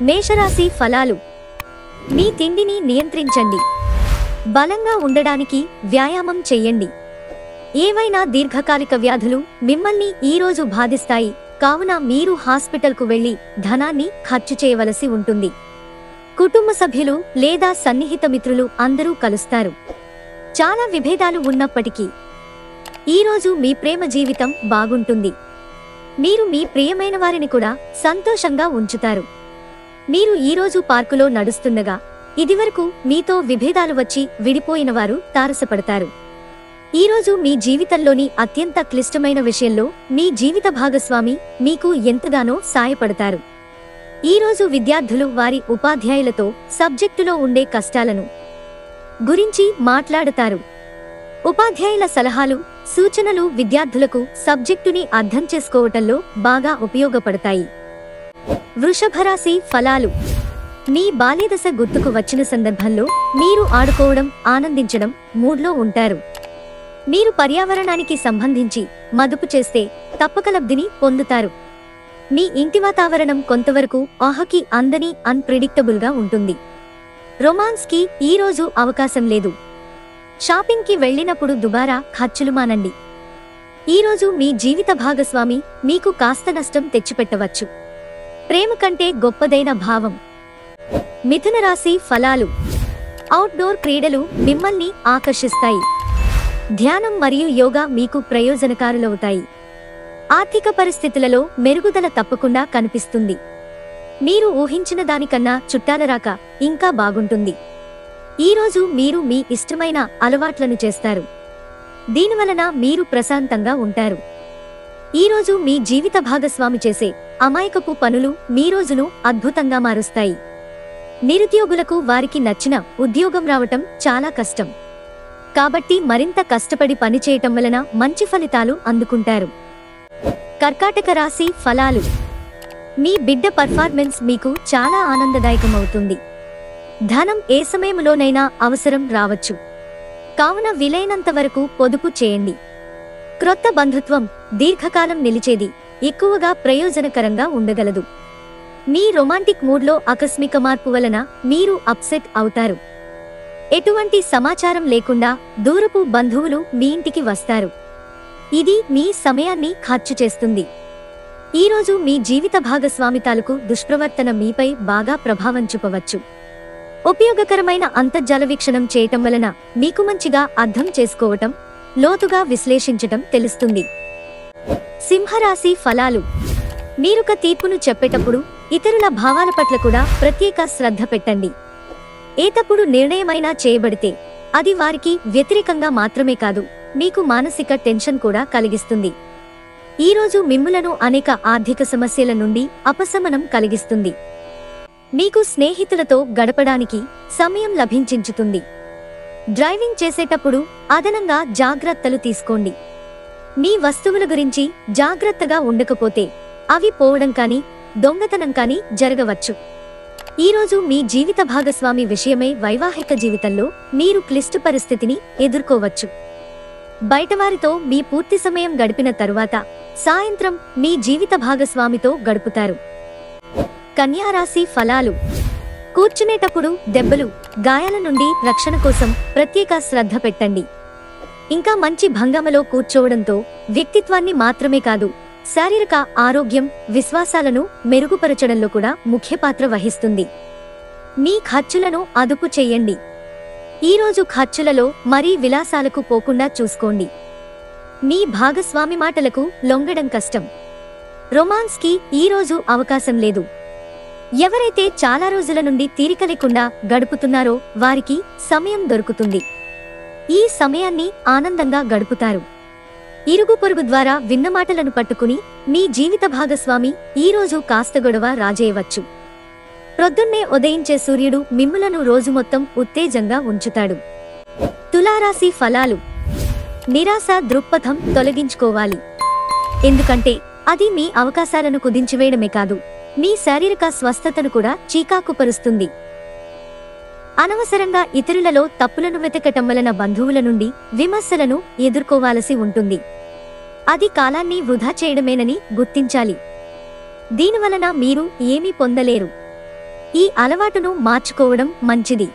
మేషరాశి ఫలాలు. మీ తిండిని నియంత్రించండి. బలంగా ఉండడానికి వ్యాయామం చెయ్యండి. ఏవైనా దీర్ఘకాలిక వ్యాధులు మిమ్మల్ని ఈరోజు బాధిస్తాయి కావున మీరు హాస్పిటల్కు వెళ్లి ధనాన్ని ఖర్చు చేయవలసి ఉంటుంది. కుటుంబ సభ్యులు లేదా సన్నిహిత మిత్రులు అందరూ కలుస్తారు. చాలా విభేదాలు ఉన్నప్పటికీ ఈరోజు మీ ప్రేమ జీవితం బాగుంటుంది. మీరు మీ ప్రియమైన వారిని కూడా సంతోషంగా ఉంచుతారు. మీరు ఈరోజు పార్కులో నడుస్తుండగా ఇదివరకు మీతో విభేదాలు వచ్చి విడిపోయిన వారు తారసపడతారు. ఈరోజు మీ జీవితంలోని అత్యంత క్లిష్టమైన విషయంలో మీ జీవిత భాగస్వామి మీకు ఎంతగానో సాయపడతారు. ఈరోజు విద్యార్థులు వారి ఉపాధ్యాయులతో సబ్జెక్టులో ఉండే కష్టాలను గురించి మాట్లాడతారు. ఉపాధ్యాయుల సలహాలు, సూచనలు విద్యార్థులకు సబ్జెక్టుని అర్థం చేసుకోవటంలో బాగా ఉపయోగపడతాయి. వృషభరాశి ఫలాలు. మీ బాల్యదశ గుర్తుకు వచ్చిన సందర్భంలో మీరు ఆడుకోవడం, ఆనందించడం మూడ్లో ఉంటారు. మీరు పర్యావరణానికి సంబంధించి మదుపు చేస్తే తప్పక లబ్ధిని పొందుతారు. మీ ఇంటి వాతావరణం కొంతవరకు ఆహకి అందని అన్ప్రెడిక్టబుల్గా ఉంటుంది. రొమాన్స్కి ఈరోజు అవకాశం లేదు. షాపింగ్కి వెళ్లినప్పుడు దుబారా ఖర్చులు మానండి. ఈరోజు మీ జీవిత భాగస్వామి మీకు కాస్త నష్టం తెచ్చిపెట్టవచ్చు. ప్రేమ కంటే గొప్పదైన భావం. మిథున రాశి ఫలాలు. అవుట్డోర్ క్రీడలు మిమ్మల్ని ఆకర్షిస్తాయి. ధ్యానం మరియు యోగా మీకు ప్రయోజనకారులవుతాయి. ఆర్థిక పరిస్థితులలో మెరుగుదల తప్పకుండా కనిపిస్తుంది. మీరు ఊహించిన దానికన్నా చుట్టాల రాక ఇంకా బాగుంటుంది. ఈరోజు మీరు మీ ఇష్టమైన అలవాట్లను చేస్తారు. దీనివలన మీరు ప్రశాంతంగా ఉంటారు. ఈరోజు మీ జీవిత భాగస్వామి చేసే అమాయకపు పనులు మీ రోజును అద్భుతంగా మారుస్తాయి. నిరుద్యోగులకు వారికి నచ్చిన ఉద్యోగం రావటం చాలా కష్టం. కాబట్టి మరింత కష్టపడి పనిచేయటం వలన మంచి ఫలితాలు అందుకుంటారు. కర్కాటక రాశి ఫలాలు. మీ బిడ్డ పర్ఫార్మెన్స్ మీకు చాలా ఆనందదాయకమవుతుంది. ధనం ఏ సమయంలోనైనా అవసరం రావచ్చు. కావున వీలైనంత వరకు పొదుపు చేయండి. క్రొత్త బంధుత్వం దీర్ఘకాలం నిలిచేది, ఎక్కువగా ప్రయోజనకరంగా ఉండగలదు. మీ రొమాంటిక్ మూడ్లో ఆకస్మిక మార్పు వలన మీరు అప్సెట్ అవుతారు. ఎటువంటి సమాచారం లేకుండా దూరపు బంధువులు మీ ఇంటికి వస్తారు. ఇది మీ సమయాన్ని ఖర్చు చేస్తుంది. ఈరోజు మీ జీవిత భాగస్వామి తాలూకు దుష్ప్రవర్తన మీపై బాగా ప్రభావం చూపవచ్చు. ఉపయోగకరమైన అంతర్జాల వీక్షణం చేయటం వలన మీకు మంచిగా అర్థం చేసుకోవటం, లోతుగా విశ్లేషించటం తెలుస్తుంది. సింహరాశి ఫలాలు. మీరొక తీర్పును చెప్పేటప్పుడు ఇతరుల భావాల పట్ల కూడా ప్రత్యేక శ్రద్ధ పెట్టండి. ఏ తప్పుడు నిర్ణయమైనా చేయబడితే అది వారికి వ్యతిరేకంగా మాత్రమే కాదు, మీకు మానసిక టెన్షన్ కూడా కలిగిస్తుంది. ఈరోజు మిమ్ములను అనేక ఆర్థిక సమస్యల నుండి అపశమనం కలిగిస్తుంది. మీకు స్నేహితులతో గడపడానికి సమయం లభించించుతుంది. డ్రైవింగ్ చేసేటప్పుడు అదనంగా జాగ్రత్తలు తీసుకోండి. మీ వస్తువుల గురించి జాగ్రత్తగా ఉండకపోతే అవి పోవడం కానీ, దొంగతనం కానీ జరగవచ్చు. ఈరోజు మీ జీవిత భాగస్వామి విషయమై వైవాహిక జీవితంలో మీరు క్లిష్ట పరిస్థితిని ఎదుర్కోవచ్చు. బయటవారితో మీ పూర్తి సమయం గడిపిన తరువాత సాయంత్రం మీ జీవిత భాగస్వామితో గడుపుతారు. కన్యారాశి ఫలాలు. కూర్చునేటప్పుడు దెబ్బలు, గాయాల నుండి రక్షణ కోసం ప్రత్యేక శ్రద్ధ పెట్టండి. ఇంకా మంచి భంగమలో కూర్చోవడంతో వ్యక్తిత్వాన్ని మాత్రమే కాదు, శారీరక ఆరోగ్యం, విశ్వాసాలను మెరుగుపరచడంలో కూడా ముఖ్య పాత్ర వహిస్తుంది. మీ ఖర్చులను అదుపు చెయ్యండి. ఈరోజు ఖర్చులలో మరీ విలాసాలకు పోకుండా చూసుకోండి. మీ భాగస్వామి మాటలకు లొంగడం కష్టం. రొమాన్స్కి ఈరోజు అవకాశం లేదు. ఎవరైతే చాలా రోజుల నుండి తీరిక లేకుండా గడుపుతున్నారో వారికి సమయం దొరుకుతుంది. ఈ సమయాన్ని ఆనందంగా గడుపుతారు. ఇరుగు పొరుగు ద్వారా విన్న మాటలను పట్టుకుని మీ జీవిత భాగస్వామి ఈరోజు కాస్త గొడవ రాజేయవచ్చు. ప్రొద్దున్నే ఉదయించే సూర్యుడు మిమ్ములను రోజు మొత్తం ఉత్తేజంగా ఉంచుతాడు. తులారాశి ఫలాలు. నిరాశ దృక్పథం తొలగించుకోవాలి. ఎందుకంటే అది మీ అవకాశాలను కుదించివేయడమే కాదు, మీ శారీరక స్వస్థతను కూడా చీకాకుపరుస్తుంది. అనవసరంగా ఇతరులలో తప్పులను వెతకటం వలన బంధువుల నుండి విమర్శలను ఎదుర్కోవాల్సి ఉంటుంది. అది కాలాన్ని వృధా చేయడమేనని గుర్తించాలి. దీనివలన మీరు ఏమీ పొందలేరు. ఈ అలవాటును మార్చుకోవడం మంచిది.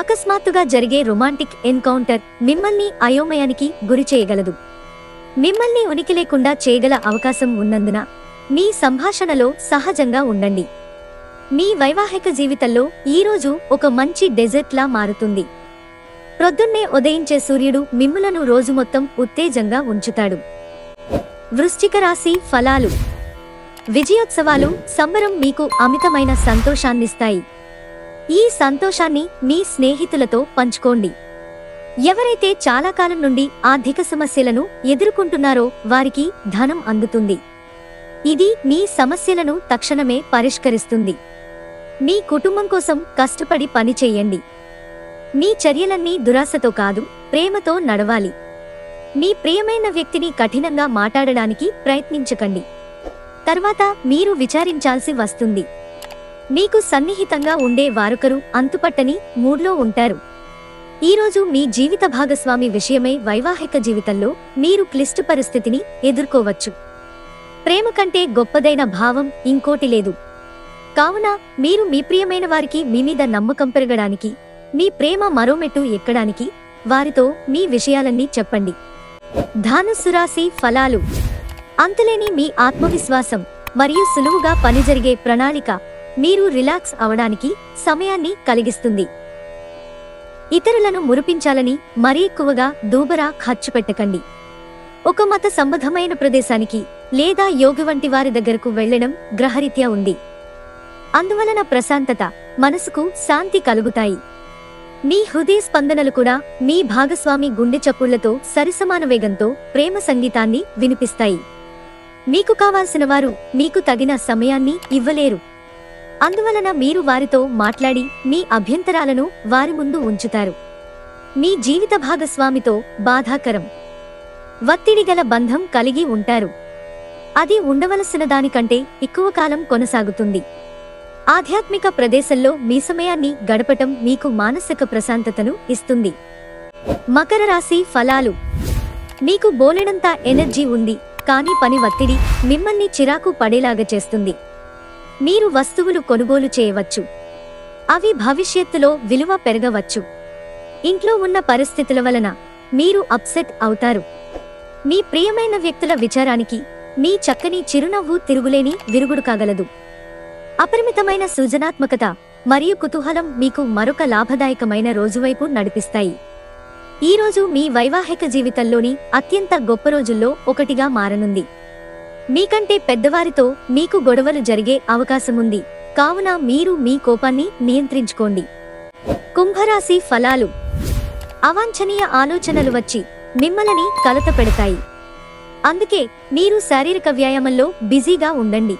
అకస్మాత్తుగా జరిగే రొమాంటిక్ ఎన్కౌంటర్ మిమ్మల్ని అయోమయానికి గురిచేయగలదు. మిమ్మల్ని ఉనికి లేకుండా చేయగల అవకాశం ఉన్నందున మీ సంభాషణలో సహజంగా ఉండండి. మీ వైవాహిక జీవితంలో ఈరోజు ఒక మంచి డెజర్ట్లా మారుతుంది. ప్రొద్దున్నే ఉదయించే సూర్యుడు మిమ్ములను రోజు మొత్తం ఉత్తేజంగా ఉంచుతాడు. వృశ్చిక రాశి ఫలాలు. విజయోత్సవాలు, సంబరం మీకు అమితమైన సంతోషాన్నిస్తాయి. ఈ సంతోషాన్ని మీ స్నేహితులతో పంచుకోండి. ఎవరైతే చాలా కాలం నుండి ఆర్థిక సమస్యలను ఎదుర్కొంటున్నారో వారికి ధనం అందుతుంది. ఇది మీ సమస్యలను తక్షణమే పరిష్కరిస్తుంది. మీ కుటుంబం కోసం కష్టపడి పని చేయండి. మీ చర్యలన్నీ దురాశతో కాదు, ప్రేమతో నడవాలి. మీ ప్రియమైన వ్యక్తిని కఠినంగా మాట్లాడడానికి ప్రయత్నించకండి. తర్వాత మీరు విచారించాల్సి వస్తుంది. మీకు సన్నిహితంగా ఉండే వారొకరు అంతుపట్టని మూడ్లో ఉంటారు. ఈరోజు మీ జీవిత భాగస్వామి విషయమై వైవాహిక జీవితంలో మీరు క్లిష్ట పరిస్థితిని ఎదుర్కోవచ్చు. ప్రేమ కంటే గొప్పదైన భావం ఇంకోటి లేదు. కావున మీరు మీ ప్రియమైన వారికి మీ మీద నమ్మకం పెరగడానికి, మీ ప్రేమ మరో మెట్టు ఎక్కడానికి వారితో మీ విషయాలన్నీ చెప్పండి. ధనుస్సు రాశి ఫలాలు. అంతులేని మీ ఆత్మవిశ్వాసం మరియు సులువుగా పని జరిగే ప్రణాళిక మీరు రిలాక్స్ అవడానికి సమయాన్ని కలిగిస్తుంది. ఇతరులను మురిపించాలని మరీ ఎక్కువగా దూబరా ఖర్చు పెట్టకండి. ఒక మత సంబంధమైన ప్రదేశానికి లేదా యోగి వంటి వారి దగ్గరకు వెళ్లడం గ్రహరీత్యా ఉంది. అందువలన ప్రశాంతత, మనసుకు శాంతి కలుగుతాయి. మీ హృదయ స్పందనలు కూడా మీ భాగస్వామి గుండె చప్పుళ్లతో సరిసమాన వేగంతో ప్రేమ సంగీతాన్ని వినిపిస్తాయి. మీకు కావాల్సిన వారు మీకు తగిన సమయాన్ని ఇవ్వలేరు. అందువలన మీరు వారితో మాట్లాడి మీ అభ్యంతరాలను వారి ముందు ఉంచుతారు. మీ జీవిత భాగస్వామితో బాధాకరం, ఒత్తిడిగల బంధం కలిగి ఉంటారు. అది ఉండవలసిన దానికంటే ఎక్కువ కాలం కొనసాగుతుంది. ఆధ్యాత్మిక ప్రదేశంలో మీ సమయాన్ని గడపటం మీకు మానసిక ప్రశాంతతను ఇస్తుంది. మకర రాశి ఫలాలు. మీకు బోలెడంత ఎనర్జీ ఉంది, కానీ పని ఒత్తిడి మిమ్మల్ని చిరాకు పడేలాగా చేస్తుంది. మీరు వస్తువులు కొనుగోలు చేయవచ్చు. అవి భవిష్యత్తులో విలువ పెరగవచ్చు. ఇంట్లో ఉన్న పరిస్థితుల వలన మీరు అప్సెట్ అవుతారు. మీ ప్రియమైన వ్యక్తుల విచారానికి మీ చక్కని చిరునవ్వు తిరుగులేని విరుగుడు కాగలదు. అపరిమితమైన సృజనాత్మకత మరియు కుతూహలం మీకు మరొక లాభదాయకమైన రోజువైపు నడిపిస్తాయి. ఈరోజు మీ వైవాహిక జీవితంలోని అత్యంత గొప్ప రోజుల్లో ఒకటిగా మారనుంది. మీకంటే పెద్దవారితో మీకు గొడవలు జరిగే అవకాశముంది. కావున మీరు మీ కోపాన్ని నియంత్రించుకోండి. కుంభరాశి ఫలాలు. అవాంఛనీయ ఆలోచనలు వచ్చి మిమ్మల్ని కలత పెడతాయి. అందుకే మీరు శారీరక వ్యాయామంలో బిజీగా ఉండండి.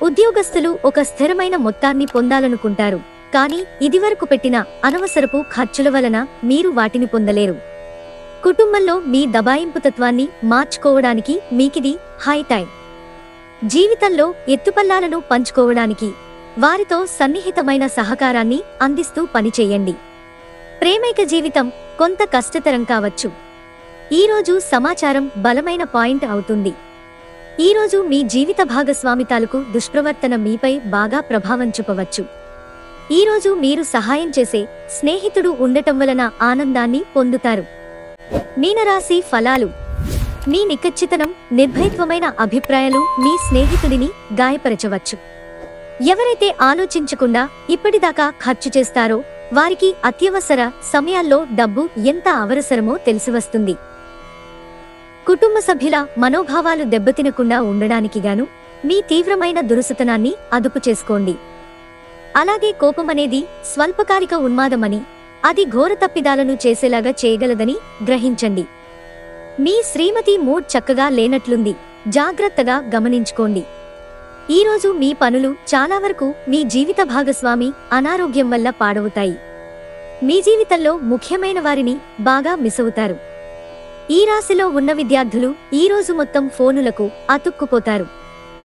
ఉద్యోగస్తులు ఒక స్థిరమైన మొత్తాన్ని పొందాలనుకుంటారు, కానీ ఇదివరకు పెట్టిన అనవసరపు ఖర్చుల వలన మీరు వాటిని పొందలేరు. కుటుంబంలో మీ దబాయింపుతత్వాన్ని మార్చుకోవడానికి మీకిది హై టైం. జీవితంలో ఎత్తుపల్లాలను పంచుకోవడానికి వారితో సన్నిహితమైన సహకారాన్ని అందిస్తూ పనిచేయండి. ప్రేమైక జీవితం కొంత కష్టతరం కావచ్చు. ఈరోజు సమాచారం బలమైన పాయింట్ అవుతుంది. ఈరోజు మీ జీవిత భాగస్వామి తాలూకు దుష్ప్రవర్తన మీపై బాగా ప్రభావం చూపవచ్చు. ఈరోజు మీరు సహాయం చేసే స్నేహితుడు ఉండటం వలన ఆనందాన్ని పొందుతారు. మీనరాశి ఫలాలు. మీ నిఖచ్చితనం, నిర్భయత్వమైన అభిప్రాయాలు మీ స్నేహితుడిని గాయపరచవచ్చు. ఎవరైతే ఆలోచించకుండా ఇప్పటిదాకా ఖర్చు చేస్తారో వారికి అత్యవసర సమయాల్లో డబ్బు ఎంత అవసరమో తెలిసివస్తుంది. కుటుంబ సభ్యుల మనోభావాలు దెబ్బతినకుండా ఉండడానికి గాను మీ తీవ్రమైన దురుసుతనాన్ని అదుపు చేసుకోండి. అలాగే కోపమనేది స్వల్పకాలిక ఉన్మాదమని, అది ఘోర తప్పిదాలను చేసేలాగా చేయగలదని గ్రహించండి. మీ శ్రీమతి మూడ్ చక్కగా లేనట్లుంది, జాగ్రత్తగా గమనించుకోండి. ఈరోజు మీ పనులు చాలా వరకు మీ జీవిత భాగస్వామి అనారోగ్యం వల్ల పాడవుతాయి. మీ జీవితంలో ముఖ్యమైన వారిని బాగా మిస్ అవుతారు. ఈ రాశిలో ఉన్న విద్యార్థులు ఈరోజు మొత్తం ఫోనులకు అతుక్కుపోతారు.